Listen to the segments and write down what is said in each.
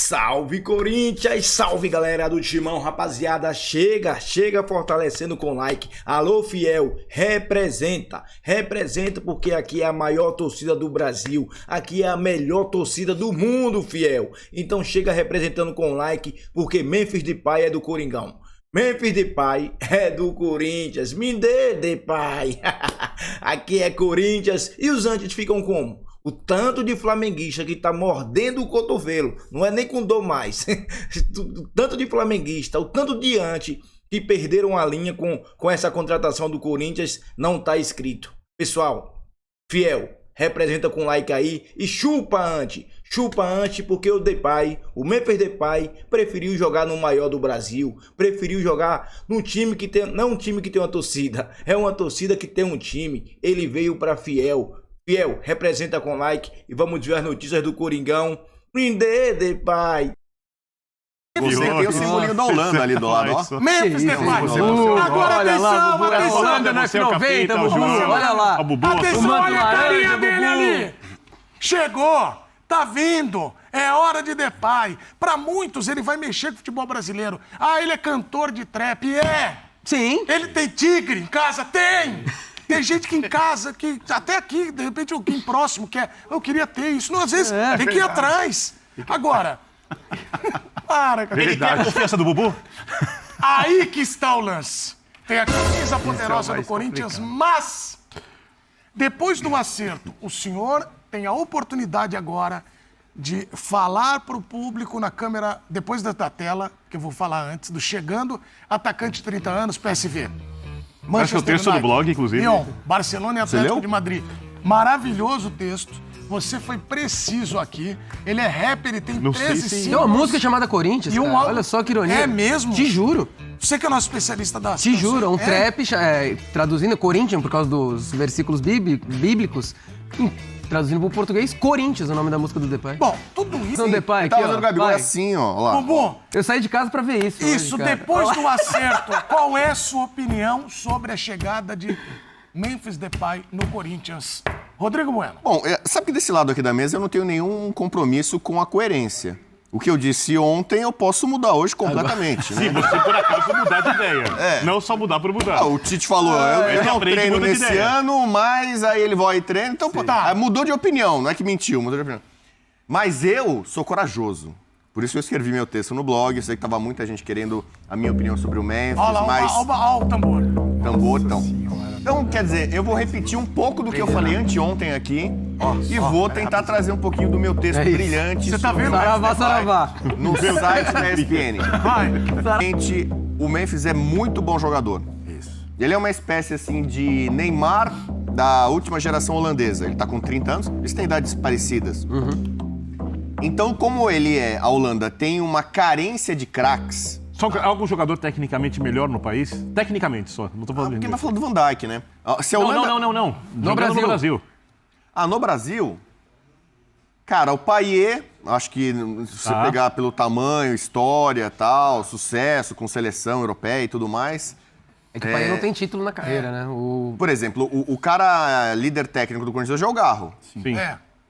Salve Corinthians, salve galera do Timão, rapaziada, chega fortalecendo com like. Alô fiel, representa porque aqui é a maior torcida do Brasil, aqui é a melhor torcida do mundo, fiel. Então chega representando com like, porque Memphis Depay é do Coringão. Memphis Depay é do Corinthians, me dê Depay. Aqui é Corinthians e os antes ficam como? O tanto de flamenguista que tá mordendo o cotovelo, não é nem com dor mais. O tanto de flamenguista, o tanto de antes que perderam a linha com essa contratação do Corinthians, não tá escrito. Pessoal, fiel, representa com like aí e chupa antes porque o Depay, o Memphis Depay, preferiu jogar no maior do Brasil, preferiu jogar num time que tem, não um time que tem uma torcida, é uma torcida que tem um time. Ele veio para fiel, representa com like e vamos ver as notícias do Coringão. Prinde Depay. Você tem o simbolinho da Holanda ali do lado, ó. Memphis Depay. Agora atenção, Holanda na F90, Bubu. Olha lá. Atenção, olha a carinha dele ali. Chegou, tá vindo. É hora de Depay. Pra muitos, ele vai mexer com o futebol brasileiro. Ah, ele é cantor de trap. Sim. Ele tem tigre em casa? Tem. Tem gente que em casa, que até aqui, de repente, alguém próximo quer. Eu queria ter isso. Não, às vezes, tem que ir atrás. Agora. Para, cara. Ele quer a confiança do Bubu? Aí que está o lance. Tem a camisa poderosa do Corinthians, mas depois do acerto, o senhor tem a oportunidade agora de falar para o público na câmera, depois da tela, que eu vou falar antes, do chegando, atacante de 30 anos, PSV. Acho que é o texto do blog, inclusive. Lyon, Barcelona e Atlético de Madrid. Maravilhoso texto. Você foi preciso aqui. Ele é rapper, ele tem 13 singles. Tem uma música chamada Corinthians, E um cara. álbum- Olha só que ironia. É mesmo? Te juro. Você que é nosso especialista da Te juro. Um É? trap, traduzindo Corinthians, por causa dos versículos bíblicos. Traduzindo pro português, Corinthians, é o nome da música do Depay. Bom, tudo isso... Então, Depay, aqui, Tá fazendo o ó. Gabigol Vai. assim, ó. Lá. Bubu, Eu saí de casa pra ver isso. isso, hoje, cara. depois do acerto, qual é a sua opinião sobre a chegada de Memphis Depay no Corinthians? Rodrigo Bueno. Bom, sabe que desse lado aqui da mesa eu não tenho nenhum compromisso com a coerência. O que eu disse ontem eu posso mudar hoje completamente. Né? Se você, por acaso, mudar de ideia. Não só mudar por mudar. O Tite falou, eu não aprende, treino muda de nesse ideia. ano, mas aí ele vai e treina. Então, pô, Tá. mudou de opinião, não é que mentiu, mudou de opinião. Mas eu sou corajoso. Por isso eu escrevi meu texto no blog. Eu sei que tava muita gente querendo a minha opinião sobre o Memphis, Olha lá, mas... olha o tambor. Tambor, então, quer dizer, eu vou repetir um pouco do que eu falei anteontem aqui e vou tentar trazer um pouquinho do meu texto brilhante. Você tá sobre vendo? o Memphis Saravá, Depay no site da ESPN. Vai. Gente, o Memphis é muito bom jogador. Ele é uma espécie, assim, de Neymar da última geração holandesa. Ele tá com 30 anos, eles têm idades parecidas. Então, como a Holanda tem uma carência de craques... Só algum jogador tecnicamente melhor no país? Tecnicamente só, não tô falando Porque de vai falando do Van Dijk, né? Se a Holanda... Não. No Jogando Brasil. no Brasil. No Brasil, cara, o Payet, acho que se você pegar pelo tamanho, história, tal, sucesso com seleção europeia e tudo mais... É que o Payet não tem título na carreira, né? Por exemplo, o cara líder técnico do Corinthians hoje é o Garro. Sim.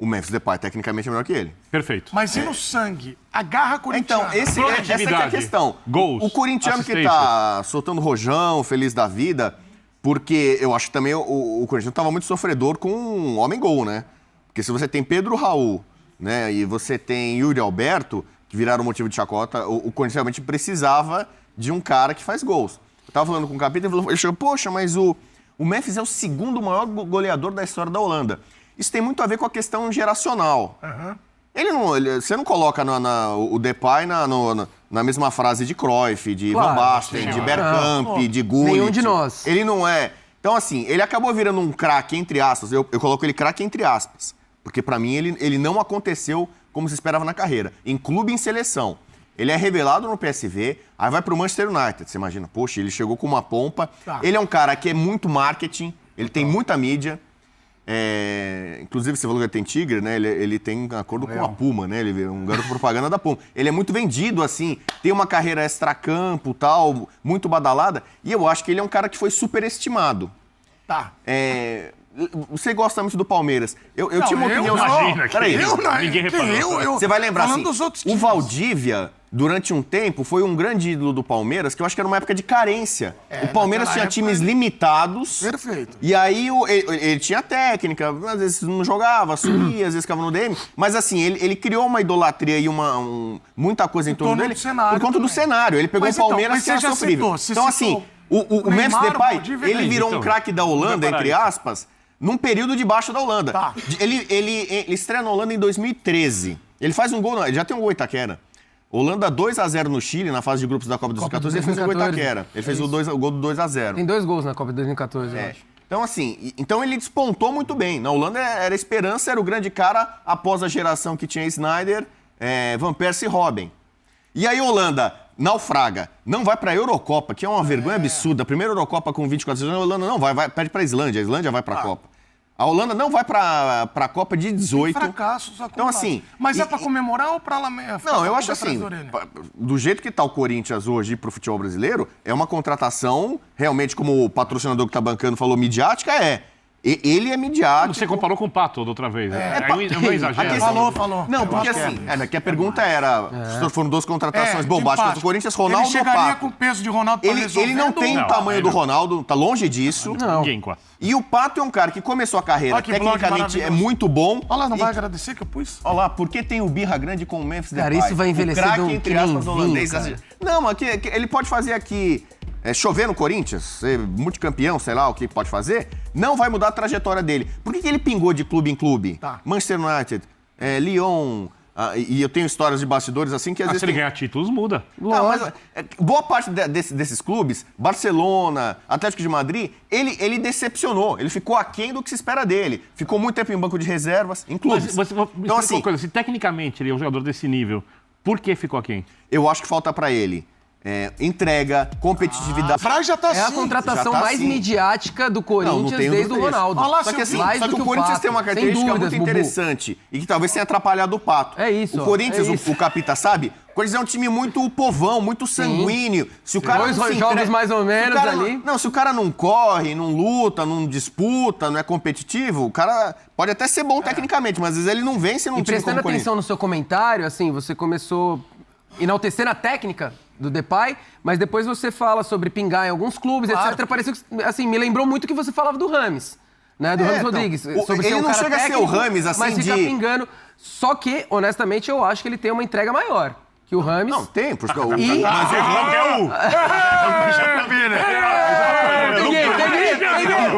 O Memphis Depay, tecnicamente, é melhor que ele. Perfeito. Mas e no sangue? A garra corintiana? Então, essa que é a Produtividade, questão. gols, O corintiano que assistências. tá soltando rojão, feliz da vida, porque eu acho que também o corintiano tava muito sofredor com um homem-gol, né? Porque se você tem Pedro Raul, né, e você tem Yuri Alberto, que viraram motivo de chacota, o Corinthians realmente precisava de um cara que faz gols. Eu tava falando com o capitão, ele chegou, poxa, mas o Memphis é o segundo maior goleador da história da Holanda. Isso tem muito a ver com a questão geracional. Você não coloca o Depay na mesma frase de Cruyff, de Claro, Van Basten, de Bergkamp, de Gullit. Nenhum de nós. Ele não é. Então, assim, ele acabou virando um craque, entre aspas. Eu coloco ele craque entre aspas. Porque, pra mim, ele não aconteceu como se esperava na carreira. Em clube e em seleção. Ele é revelado no PSV, aí vai pro Manchester United. Você imagina, poxa, ele chegou com uma pompa. Tá. Ele é um cara que é muito marketing, ele tem muita mídia. Inclusive, você falou que ele tem tigre, né? Ele tem um acordo com a Puma, né? Ele é um garoto propaganda da Puma. Ele é muito vendido, assim, tem uma carreira extracampo, tal, muito badalada. E eu acho que ele é um cara que foi superestimado. Tá. você gosta muito do Palmeiras. Eu tinha uma opinião... Imagina, Peraí. ninguém reparou. Você vai lembrar falando assim, dos outros o times. Valdívia, durante um tempo, foi um grande ídolo do Palmeiras, que eu acho que era uma época de carência. O Palmeiras tinha naquela times época, limitados. Perfeito. E aí ele tinha técnica, às vezes não jogava, sumia, às vezes ficava no DM. Mas assim, ele criou uma idolatria e muita coisa em torno dele do cenário por conta do também. cenário. Ele pegou Mas o Palmeiras então, que era mas você já sofrível. citou, você Então citou assim, o Memphis Neymar, o Depay, Valdívia, ele virou um então, craque da Holanda, vai parar entre isso. aspas, num período de baixa da Holanda. Tá. Ele estreia na Holanda em 2013. Ele faz um gol, ele já tem um gol em Itaquera. Holanda 2-0 no Chile, na fase de grupos da Copa de 2014, ele fez o gol em 2014. Itaquera. Ele fez o gol do 2-0. Tem 2 gols na Copa de 2014, eu acho. Então, assim, então ele despontou muito bem. Na Holanda era a esperança, era o grande cara após a geração que tinha Sneijder, Van Persie e Robben. E aí, Holanda naufraga, não vai pra Eurocopa, que é uma vergonha absurda. A primeira Eurocopa com 24 anos, a Holanda não vai, perde pra Islândia, a Islândia vai pra Copa. A Holanda não vai pra Copa de 18. Fracassos Então, assim... Mas é pra comemorar ou pra lamentar? Não, eu acho assim, do jeito que tá o Corinthians hoje pro futebol brasileiro, é uma contratação, realmente, como o patrocinador que tá bancando falou, midiática, ele é midiático. Você comparou com o Pato da outra vez. É um exagero. Falou. Não, porque assim, que a pergunta era, foram 2 contratações bombásticas do Corinthians, Ronaldo ele chegaria ou Pato. com o peso de Ronaldo pra Ele não tem o tamanho do Ronaldo, tá longe disso. Ninguém quase. E o Pato é um cara que começou a carreira, Olha que blog tecnicamente é maravilhoso. muito bom. Olha lá, não E- vai agradecer que eu pus? Olha lá, porque tem o birra grande com o Memphis Cara, Depay. isso vai envelhecer o craque, de um entre que nem aspas, vinho, holandês. cara. Não, mas que ele pode fazer aqui, chover no Corinthians, ser multicampeão, sei lá o que pode fazer, não vai mudar a trajetória dele. Por que ele pingou de clube em clube? Tá. Manchester United, Lyon, e eu tenho histórias de bastidores assim que às Se vezes... ele ganhar títulos, muda. Não, mas boa parte desses clubes, Barcelona, Atlético de Madrid, ele decepcionou. Ele ficou aquém do que se espera dele. Ficou muito tempo em banco de reservas, em clubes. Mas me explica Então, assim, uma coisa, se tecnicamente ele é um jogador desse nível, por que ficou aquém? eu acho que falta pra ele entrega, competitividade. Braz já tá É a assim. contratação já tá mais assim. midiática do Corinthians tenho desde o dúvida disso. Ronaldo. Olha lá, Só que, assim, Mais só do que que o o Corinthians Pato. tem uma Sem característica dúvidas, muito Bubu. interessante e que talvez tenha atrapalhado o Pato. É isso, O ó, Corinthians, é isso. o Capita sabe, o Corinthians é um time muito povão, muito sanguíneo. Se o cara Dois não se jogos entrega- mais ou se o menos cara ali. Não, se o cara não corre, não luta, não disputa, não é competitivo, o cara pode até ser bom tecnicamente, mas às vezes ele não vence num E time como prestando o Corinthians. atenção no seu comentário, assim, você começou enaltecendo a técnica do Depay, mas depois você fala sobre pingar em alguns clubes, etc. Pareceu que, assim, me lembrou muito que você falava do Rames, né? Do Rames então, Rodrigues. ele ser um não cara chega a ser o técnico, Rames, assim, mas fica de- pingando. Só que, honestamente, eu acho que ele tem uma entrega maior que o Rames. Não, tem, porque E- mas o Qualquer um!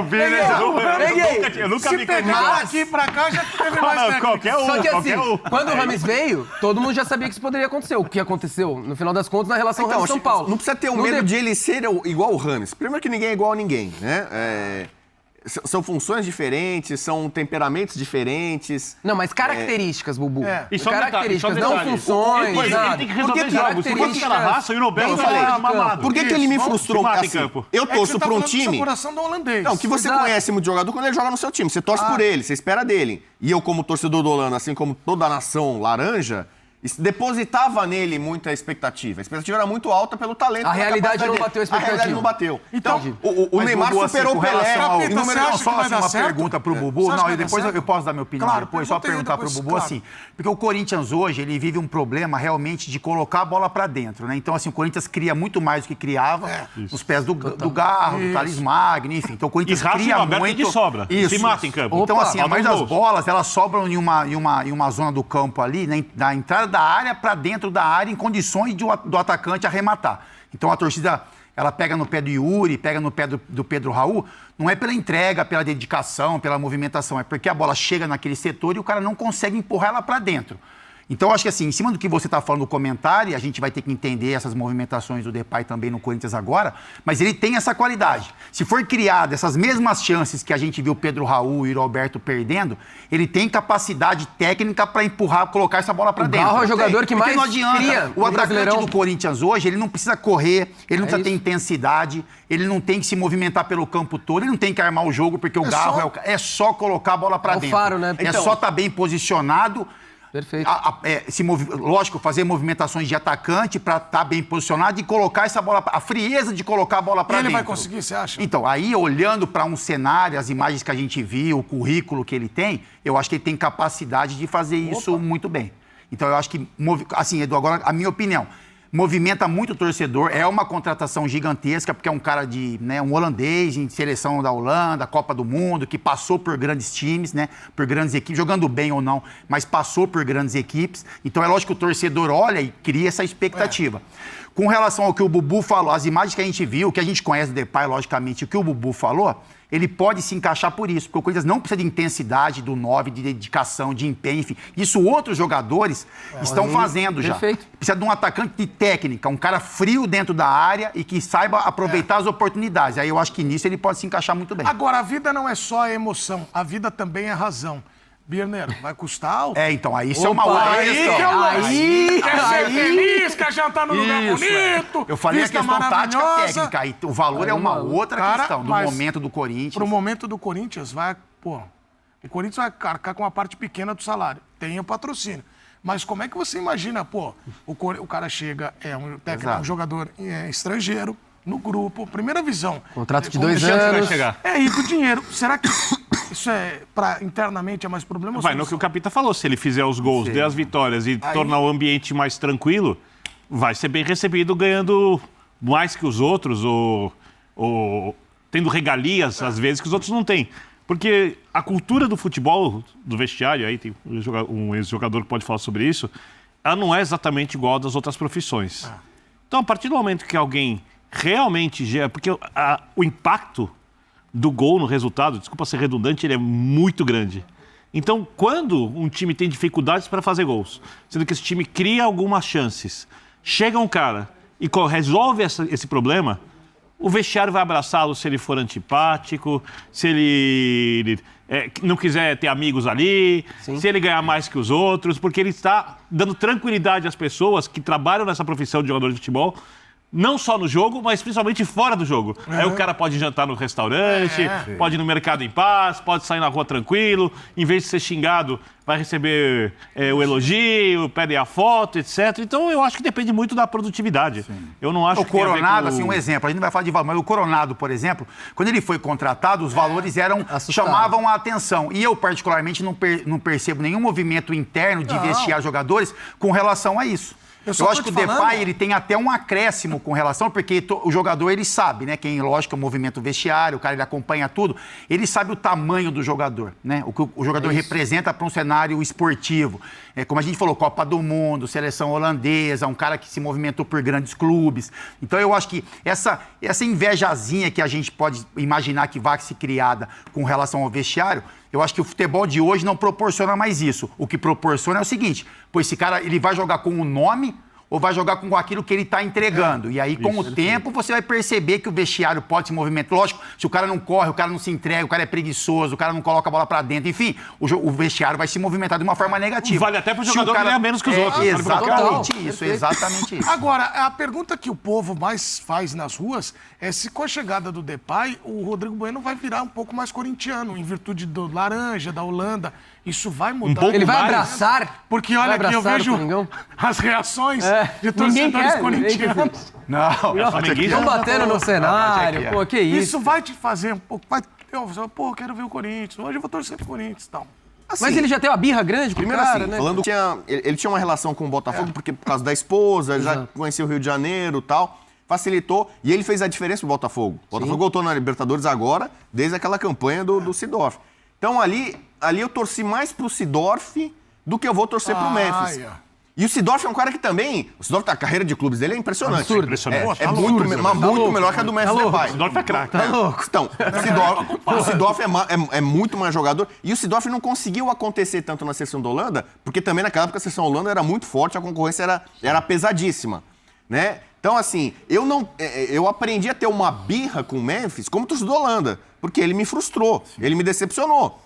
Peguei! Eu nunca Se vi pegar daqui pra cá, já teve mais técnica. qualquer um. Só que assim, qualquer um. quando o Rames veio, todo mundo já sabia que isso poderia acontecer. O que aconteceu, no final das contas, na relação Então, Rames-São acho que Paulo. não precisa ter o No medo de- de ele ser igual o Rames. Primeiro que ninguém é igual a ninguém, né? São funções diferentes, são temperamentos diferentes. Não, mas características, Bubu. E só um detalhe, Características, só um não detalhe. funções, Ele nada. tem que resolver Porque jogos. Se fosse aquela raça, o Roberto Eu falei, era mamado. Por que ele me Isso, frustrou? se mata em Assim, campo. eu É que torço você tá pra um falando do seu time... coração do holandês. Não, que você Exato. conhece muito jogador quando ele joga no seu time. Você torce por ele, você espera dele. E eu, como torcedor do Holanda, assim como toda a nação laranja, depositava nele muita expectativa. A expectativa era muito alta pelo talento. A pela realidade capacidade não dele. bateu a expectativa. A realidade não bateu. Então, Entendi. o Mas, Neymar Bubu, superou assim, o com Pelé. relação ao Capitão, número, você acha só que vai assim, dar uma certo? pergunta pro Você Bubu. acha Não, que e vai dar depois certo? eu posso dar minha opinião Claro, depois, só pergunta aí, perguntar pro depois, Bubu claro. assim. Porque o Corinthians hoje, ele vive um problema realmente de colocar a bola pra dentro, né? Então, assim, o Corinthians cria muito mais do que criava nos pés do Garro, do Thales Magno, enfim. Então, o Corinthians E raça cria e Roberto muito... de sobra. Se mata em campo. Então, Opa, assim, a falta maioria das gols. bolas, elas sobram em uma zona do campo ali, né, da entrada da área pra dentro da área, em condições do atacante arrematar. Então, a torcida... Ela pega no pé do Yuri, pega no pé do Pedro Raul, não é pela entrega, pela dedicação, pela movimentação, é porque a bola chega naquele setor e o cara não consegue empurrar ela para dentro. Então, eu acho que assim, em cima do que você está falando no comentário, a gente vai ter que entender essas movimentações do Depay também no Corinthians agora, mas ele tem essa qualidade. Se for criada essas mesmas chances que a gente viu o Pedro Raul e o Roberto perdendo, ele tem capacidade técnica para empurrar, colocar essa bola para dentro. Garro é o jogador que Porque mais não adianta. cria O no atacante Brasileirão. do Corinthians hoje, ele não precisa correr, ele não precisa ter isso. intensidade, ele não tem que se movimentar pelo campo todo, ele não tem que armar o jogo, porque o Garro é só colocar a bola para É o dentro. faro, né? É Então- só estar bem posicionado. Perfeito. Lógico, fazer movimentações de atacante para estar bem posicionado e colocar essa bola, a frieza de colocar a bola para dentro. Ele vai conseguir, você acha? Então, aí olhando para um cenário, as imagens que a gente viu, o currículo que ele tem, eu acho que ele tem capacidade de fazer isso muito bem. Então, eu acho que, assim, Edu, agora a minha opinião, movimenta muito o torcedor, é uma contratação gigantesca, porque é um cara um holandês em seleção da Holanda, Copa do Mundo, que passou por grandes times, né, por grandes equipes, jogando bem ou não, mas passou por grandes equipes. Então é lógico que o torcedor olha e cria essa expectativa. Com relação ao que o Bubu falou, as imagens que a gente viu, que a gente conhece do Depay, logicamente, o que o Bubu falou, ele pode se encaixar por isso, porque o Corinthians não precisa de intensidade do 9, de dedicação, de empenho, enfim. Isso outros jogadores estão fazendo já. Perfeito. Precisa de um atacante de técnica, um cara frio dentro da área e que saiba aproveitar as oportunidades. Aí eu acho que nisso ele pode se encaixar muito bem. Agora, a vida não é só a emoção, a vida também é razão. Birner, vai custar alto? Então, aí isso é uma outra questão. Aí, quer ser feliz, quer jantar no lugar bonito. Eu falei a questão tática técnica, aí o valor é uma outra questão, do mas momento do Corinthians. Pro momento do Corinthians, o Corinthians vai arcar com uma parte pequena do salário. Tem o patrocínio. Mas como é que você imagina, o cara chega, um técnico, um jogador estrangeiro, no grupo, primeira visão. Contrato de 2 anos. E com dinheiro. Será que isso internamente é mais problema? Vai no que o Capita falou, se ele fizer os gols, der as vitórias e tornar o ambiente mais tranquilo, vai ser bem recebido ganhando mais que os outros ou tendo regalias, às vezes, que os outros não têm. Porque a cultura do futebol, do vestiário, aí tem um ex-jogador que pode falar sobre isso, ela não é exatamente igual às das outras profissões. Então, a partir do momento que alguém realmente gera... Porque o impacto do gol no resultado, desculpa ser redundante, ele é muito grande. Então, quando um time tem dificuldades para fazer gols, sendo que esse time cria algumas chances, chega um cara e resolve esse problema, o vestiário vai abraçá-lo se ele for antipático, se ele não quiser ter amigos ali, se ele ganhar mais que os outros, porque ele está dando tranquilidade às pessoas que trabalham nessa profissão de jogador de futebol, não só no jogo, mas principalmente fora do jogo. Aí o cara pode jantar no restaurante, pode ir no mercado em paz, pode sair na rua tranquilo, em vez de ser xingado, vai receber o elogio, pedem a foto, etc. Então eu acho que depende muito da produtividade. Eu não acho que... O Coronado, assim, um exemplo, a gente não vai falar de valor, mas o Coronado, por exemplo, quando ele foi contratado, os valores chamavam a atenção. E eu, particularmente, não percebo nenhum movimento interno de vestiar jogadores com relação a isso. Eu acho que o Depay, ele tem até um acréscimo com relação, porque o jogador, ele sabe, né? Quem, lógico, é o movimento vestiário, o cara, ele acompanha tudo. Ele sabe o tamanho do jogador, né? O que o jogador representa para um cenário esportivo. Como a gente falou, Copa do Mundo, seleção holandesa, um cara que se movimentou por grandes clubes. Então, eu acho que essa invejazinha que a gente pode imaginar que vai se criada com relação ao vestiário, eu acho que o futebol de hoje não proporciona mais isso. O que proporciona é o seguinte, pois esse cara, ele vai jogar com o nome ou vai jogar com aquilo que ele está entregando. E aí, com o tempo, você vai perceber que o vestiário pode se movimentar. Lógico, se o cara não corre, o cara não se entrega, o cara é preguiçoso, o cara não coloca a bola para dentro, enfim, o vestiário vai se movimentar de uma forma negativa. Vale até para o jogador ganhar menos que os outros. Exatamente isso. Agora, a pergunta que o povo mais faz nas ruas é se com a chegada do Depay, o Rodrigo Bueno vai virar um pouco mais corintiano, em virtude do laranja, da Holanda. Isso vai mudar. Ele vai abraçar? Porque olha aqui, eu vejo as reações de torcedores corintianos. Estão batendo no cenário. Pô, que isso? Isso vai te fazer um pouco... Pô, quero ver o Corinthians. Hoje eu vou torcer pro Corinthians e tal. Assim, mas ele já tem uma birra grande com o cara, né? Falando que ele tinha uma relação com o Botafogo por causa da esposa, já conhecia o Rio de Janeiro e tal. Facilitou. E ele fez a diferença pro Botafogo. O Botafogo voltou na Libertadores agora, desde aquela campanha do Seedorf. Então ali eu torci mais pro Seedorf do que eu vou torcer pro Memphis. E o Seedorf é um cara que também... O Seedorf, a carreira de clubes dele é impressionante. Absurdo. Muito melhor que a do Memphis Depay. O Seedorf é craque. Tá louco. Então, o Seedorf é muito mais jogador. E o Seedorf não conseguiu acontecer tanto na seleção da Holanda, porque também naquela época a seleção da Holanda era muito forte, a concorrência era pesadíssima, né? Então, assim, eu aprendi a ter uma birra com o Memphis como torcedor da Holanda, porque ele me frustrou, ele me decepcionou.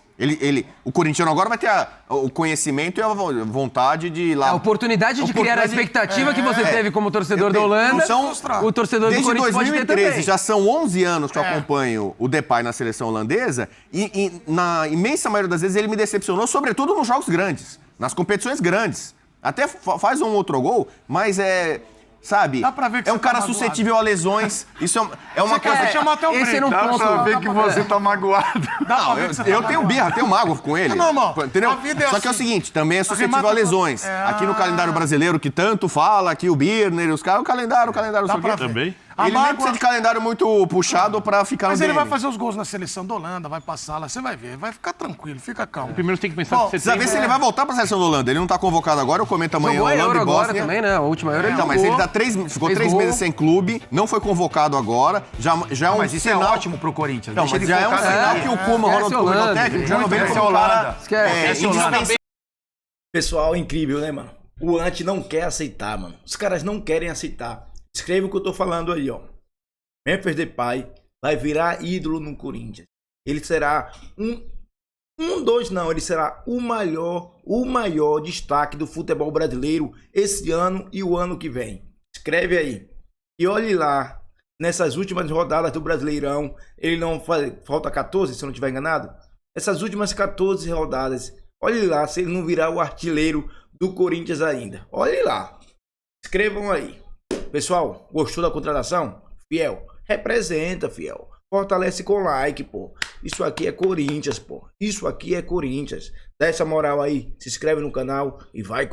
O corintiano agora vai ter o conhecimento e a vontade de ir lá... A oportunidade de criar a expectativa que você teve como torcedor da Holanda, o torcedor do Corinthians pode ter também. Desde 2013, já são 11 anos que eu acompanho o Depay na seleção holandesa e na imensa maioria das vezes ele me decepcionou, sobretudo nos jogos grandes. nas competições grandes. Até faz um outro gol, mas sabe, Dá pra ver que é você um cara tá magoado. suscetível a lesões. Isso é uma coisa... Você chamou até o esse break. era um Dá ponto. pra ver que você tá magoado. Dá pra Não, ver que você tá eu tenho magoado. birra, tenho mágoa com ele. É normal. Entendeu? A vida é Só que é o assim. seguinte, também é suscetível a Arremata- lesões. Aqui no calendário brasileiro, que tanto fala, aqui o Birner, os caras, o calendário, Dá sei o pra quê. ver. Também. A Ele nem mágoa- precisa de calendário muito puxado pra ficar Mas no ele vai DM. fazer os gols na seleção da Holanda, vai passar lá, você vai ver. Vai ficar tranquilo, fica calmo. Primeiro tem que pensar Bom, que você Precisa ver se ele vai voltar pra seleção da Holanda. Ele não tá convocado agora, eu comento amanhã Jogou a Holanda Euro e agora Bósnia. também, né? A última Euro ele Não, mas jogou. ele ficou Fez 3 gol. meses sem clube, não foi convocado agora. Já é um Mas isso sinal... é ótimo pro Corinthians. Não, Deixa mas ele já é um focar sinal aqui. que o Koeman, Esquece Ronald Koeman, Holanda, o técnico, já não vê ele muito como um cara bem. Esquece. indispensável. Pessoal, incrível, né, mano? O Ante não quer aceitar, mano. Os caras não querem aceitar. Escreva o que eu tô falando aí, ó. Memphis Depay vai virar ídolo no Corinthians. Ele será ele será o maior destaque do futebol brasileiro esse ano e o ano que vem. Escreve aí. E olhe lá, nessas últimas rodadas do Brasileirão, ele não faz, falta 14, se eu não estiver enganado. Essas últimas 14 rodadas, olhe lá se ele não virar o artilheiro do Corinthians ainda. Olhe lá. Escrevam aí. Pessoal, gostou da contratação? Fiel. Representa, fiel. Fortalece com like, pô. Isso aqui é Corinthians, pô. Isso aqui é Corinthians. Dá essa moral aí. Se inscreve no canal e vai.